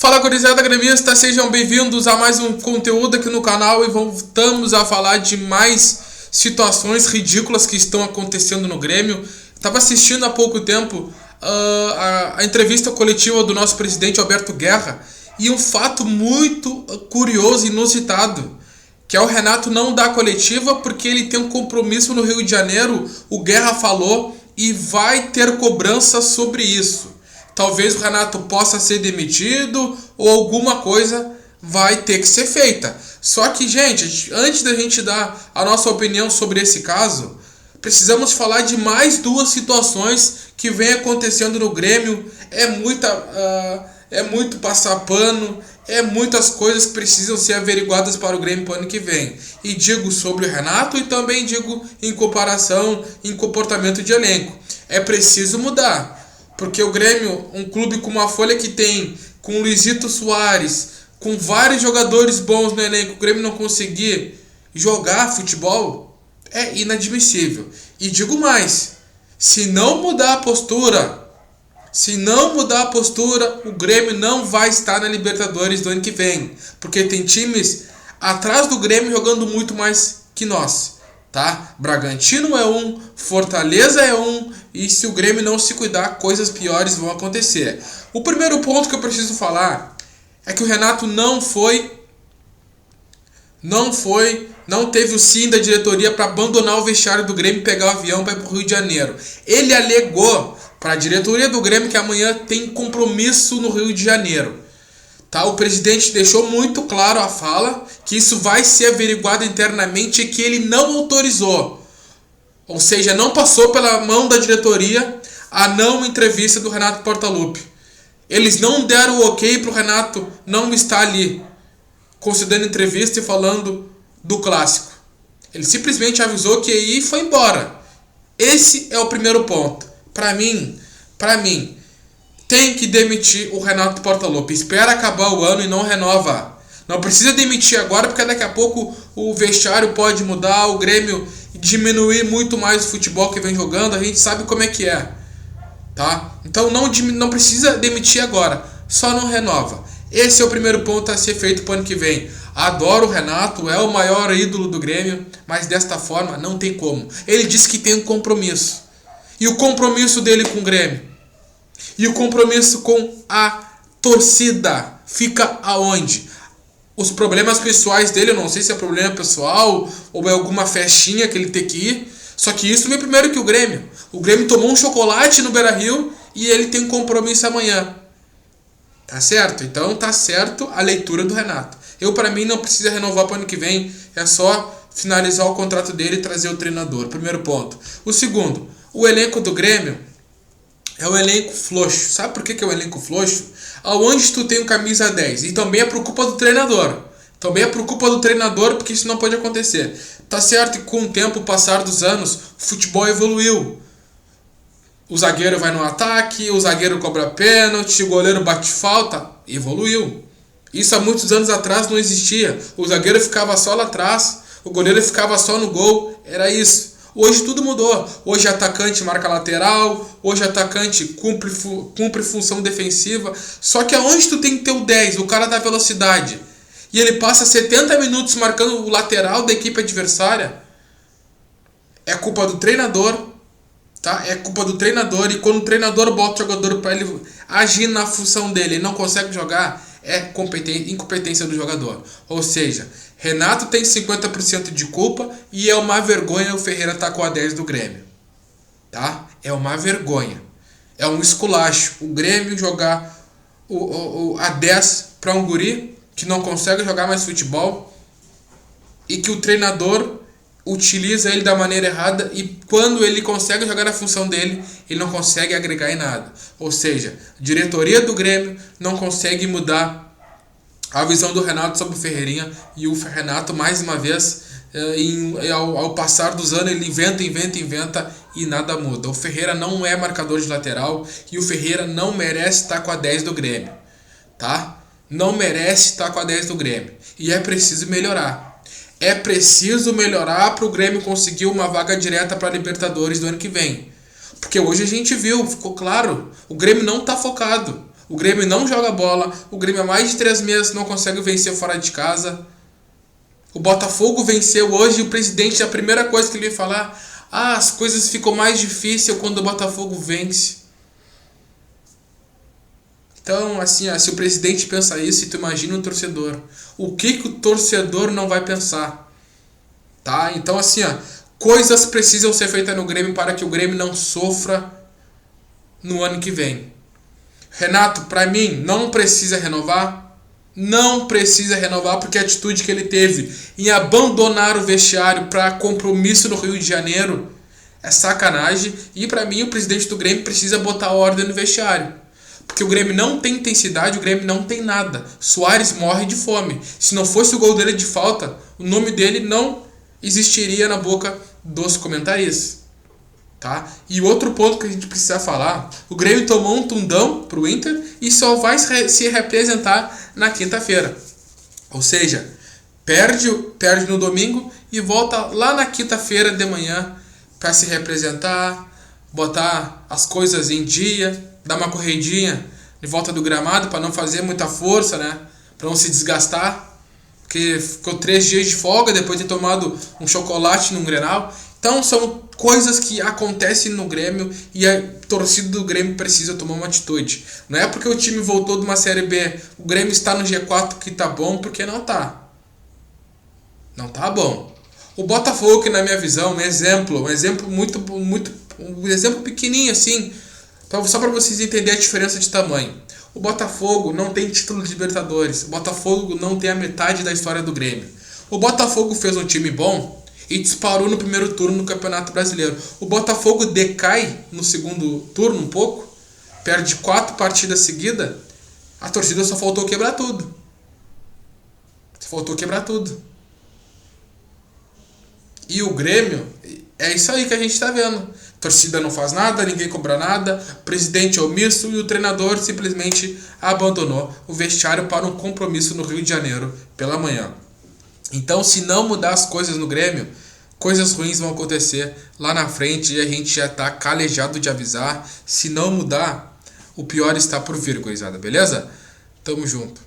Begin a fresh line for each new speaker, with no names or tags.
Fala, gurizada gremista, sejam bem-vindos a mais um conteúdo aqui no canal e voltamos a falar de mais situações ridículas que estão acontecendo no Grêmio. Estava assistindo há pouco tempo a entrevista coletiva do nosso presidente Alberto Guerra e um fato muito curioso e inusitado, que é o Renato não dar coletiva porque ele tem um compromisso no Rio de Janeiro. O Guerra falou e vai ter cobrança sobre isso. Talvez o Renato possa ser demitido ou alguma coisa vai ter que ser feita. Só que, gente, antes da gente dar a nossa opinião sobre esse caso, precisamos falar de mais duas situações que vem acontecendo no Grêmio. É muito passar pano, é muitas coisas que precisam ser averiguadas para o Grêmio para o ano que vem. E digo sobre o Renato e também digo em comparação, em comportamento de elenco. É preciso mudar. Porque o Grêmio, um clube com uma folha que tem, com o Luizito Soares, com vários jogadores bons no elenco, o Grêmio não conseguir jogar futebol, é inadmissível. E digo mais, se não mudar a postura, o Grêmio não vai estar na Libertadores do ano que vem. Porque tem times atrás do Grêmio jogando muito mais que nós. Tá? Bragantino é um, Fortaleza é um, e se o Grêmio não se cuidar, coisas piores vão acontecer. O primeiro ponto que eu preciso falar é que o Renato não teve o sim da diretoria para abandonar o vestiário do Grêmio e pegar o avião para ir para o Rio de Janeiro. Ele alegou para a diretoria do Grêmio que amanhã tem compromisso no Rio de Janeiro. Tá? O presidente deixou muito claro a fala que isso vai ser averiguado internamente e que ele não autorizou. Ou seja, não passou pela mão da diretoria a não entrevista do Renato Portaluppi. Eles não deram o ok para o Renato não estar ali, concedendo entrevista e falando do clássico. Ele simplesmente avisou que ia e foi embora. Esse é o primeiro ponto. Para mim, tem que demitir o Renato Portaluppi. Espera acabar o ano e não renova. Não precisa demitir agora porque daqui a pouco o vestiário pode mudar, o Grêmio diminuir muito mais o futebol que vem jogando. A gente sabe como é que é. Tá? Então não precisa demitir agora. Só não renova. Esse é o primeiro ponto a ser feito para o ano que vem. Adoro o Renato, é o maior ídolo do Grêmio, mas desta forma não tem como. Ele disse que tem um compromisso. E o compromisso dele com o Grêmio? E o compromisso com a torcida fica aonde? Os problemas pessoais dele, eu não sei se é problema pessoal ou é alguma festinha que ele tem que ir. Só que isso vem primeiro que o Grêmio. O Grêmio tomou um chocolate no Beira-Rio e ele tem um compromisso amanhã. Tá certo? Então tá certo a leitura do Renato. Para mim, não precisa renovar para o ano que vem. É só finalizar o contrato dele e trazer o treinador. Primeiro ponto. O segundo, o elenco do Grêmio é um elenco floxo. Sabe por que é um elenco floxo? Aonde tu tem o camisa 10. E também é por culpa do treinador. Porque isso não pode acontecer. Tá certo que com o tempo, o passar dos anos, o futebol evoluiu. O zagueiro vai no ataque, o zagueiro cobra pênalti, o goleiro bate falta. Evoluiu. Isso há muitos anos atrás não existia. O zagueiro ficava só lá atrás, o goleiro ficava só no gol. Era isso. Hoje tudo mudou. Hoje atacante marca lateral, hoje atacante cumpre função defensiva. Só que aonde tu tem que ter o 10, o cara da velocidade, e ele passa 70 minutos marcando o lateral da equipe adversária, é culpa do treinador, tá? É culpa do treinador. E quando o treinador bota o jogador para ele agir na função dele e não consegue jogar, é incompetência do jogador. Ou seja, Renato tem 50% de culpa e é uma vergonha o Ferreira estar com a 10 do Grêmio. Tá? É uma vergonha. É um esculacho. O Grêmio jogar a 10 para um guri que não consegue jogar mais futebol e que o treinador utiliza ele da maneira errada e quando ele consegue jogar na função dele, ele não consegue agregar em nada. Ou seja, a diretoria do Grêmio não consegue mudar a visão do Renato sobre o Ferreirinha e o Renato, mais uma vez, ao passar dos anos, ele inventa e nada muda. O Ferreira não é marcador de lateral e o Ferreira não merece estar com a 10 do Grêmio. Tá? Não merece estar com a 10 do Grêmio. E é preciso melhorar. É preciso melhorar para o Grêmio conseguir uma vaga direta para a Libertadores do ano que vem. Porque hoje a gente viu, ficou claro, o Grêmio não está focado. O Grêmio não joga bola. O Grêmio há mais de 3 meses não consegue vencer fora de casa. O Botafogo venceu hoje e o presidente, a primeira coisa que ele ia falar: as coisas ficam mais difíceis quando o Botafogo vence. Então, assim, se o presidente pensa isso, tu imagina o torcedor. O que o torcedor não vai pensar? Tá? Então, assim, coisas precisam ser feitas no Grêmio para que o Grêmio não sofra no ano que vem. Renato, para mim, não precisa renovar. Não precisa renovar porque a atitude que ele teve em abandonar o vestiário para compromisso no Rio de Janeiro é sacanagem. E para mim, o presidente do Grêmio precisa botar ordem no vestiário. Porque o Grêmio não tem intensidade, o Grêmio não tem nada. Soares morre de fome. Se não fosse o gol dele de falta, o nome dele não existiria na boca dos comentaristas. Tá? E outro ponto que a gente precisa falar: o Grêmio tomou um tundão pro Inter e só vai se representar na quinta-feira. Ou seja, perde no domingo e volta lá na quinta-feira de manhã para se representar, botar as coisas em dia, dar uma corridinha de volta do gramado para não fazer muita força, né? Para não se desgastar, porque ficou 3 dias de folga depois de ter tomado um chocolate num Grenal. Então são coisas que acontecem no Grêmio e a torcida do Grêmio precisa tomar uma atitude. Não é porque o time voltou de uma Série B, o Grêmio está no G4 que tá bom, porque não tá. Não tá bom. O Botafogo, que na minha visão, um exemplo um exemplo pequenininho assim, só para vocês entenderem a diferença de tamanho. O Botafogo não tem título de Libertadores. O Botafogo não tem a metade da história do Grêmio. O Botafogo fez um time bom e disparou no primeiro turno no Campeonato Brasileiro. O Botafogo decai no segundo turno um pouco, perde 4 partidas seguidas, a torcida só faltou quebrar tudo. E o Grêmio, é isso aí que a gente está vendo. A torcida não faz nada, ninguém cobra nada, o presidente é omisso e o treinador simplesmente abandonou o vestiário para um compromisso no Rio de Janeiro pela manhã. Então, se não mudar as coisas no Grêmio, coisas ruins vão acontecer lá na frente e a gente já está calejado de avisar. Se não mudar, o pior está por vir, gurizada, beleza? Tamo junto.